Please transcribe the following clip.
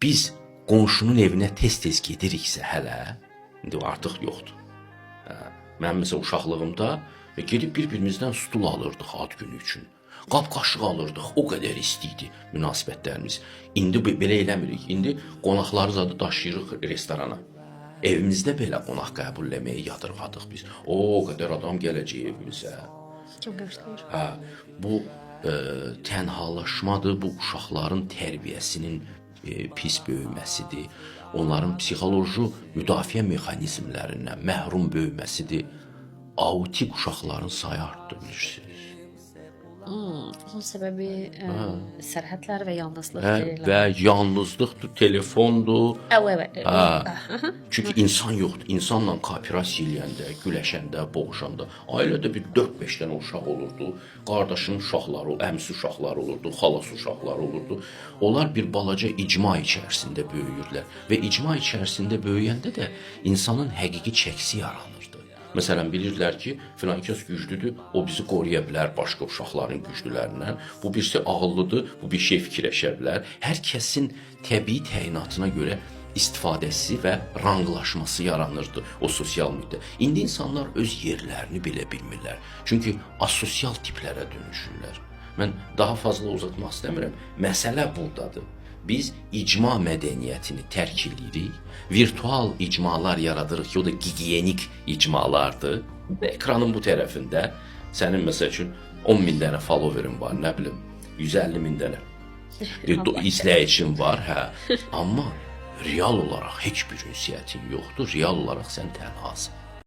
biz qonşunun evinə tez-tez gediriksə hələ, indi artıq yoxdur. Mən məsələn uşaqlığımda gedib bir-birimizdən stul alırdıq ad günü üçün. Qab-qaşıq alırdıq, o qədər isti idi münasibətlərimiz. İndi belə eləmirik. İndi qonaqları zadı daşıyırıq restorana. Evimizdə belə qonaq qəbul etməyi yadırğadıq biz. O qədər adam gələcək evimizə. Çok hoşlanır. Bu tənhalaşmadır, bu uşaqların tərbiyəsinin pis böyüməsidir. Onların psixoloji müdafiə mexanizmlərindən məhrum böyüməsidir. Autik uşaqların sayı artdı bilirsiniz. Onun sebebi sərhədlər və yalnızlıq. Və yalnızlıqdır, telefondur. Evet. Çünki insan yoxdur. İnsanla kooperasiya eləyəndə, güləşəndə, boğuşanda ailədə bir 4-5 dənə uşaq olurdu. Qardaşın uşaqları, əmsi uşaqları olurdu, xalası uşaqları olurdu. Onlar bir balaca icma içərisində böyüyürlər və icma içərisində böyüyəndə də insanın həqiqi çəksi yaranırdı. Məsələn, bilirdilər ki, filan kəs güclüdür, o bizi qoruya bilər başqa uşaqların güclülərindən. Bu birisi ağıllıdır, bu bir şey fikirləşə bilər. Hər kəsin təbii təyinatına görə istifadəsi və ranglaşması yaranırdı o sosial mühitdə. İndi insanlar öz yerlərini belə bilmirlər. Çünki asosial tiplərə dönüşürlər. Mən daha fazla uzatmaq istəmirəm. Məsələ buradadır. Biz icma mədəniyyətini tərk edirik, virtual icmalar yaradırıq ki, o da gigiyenik icmalardır. Ekranın bu tərəfində sənin məsəl üçün 10.000 dənə followerin var, nə bilim, 150.000 dənə izləyicin var, amma real olaraq heç bir ünsiyyətin yoxdur, real olaraq sən tənhasan.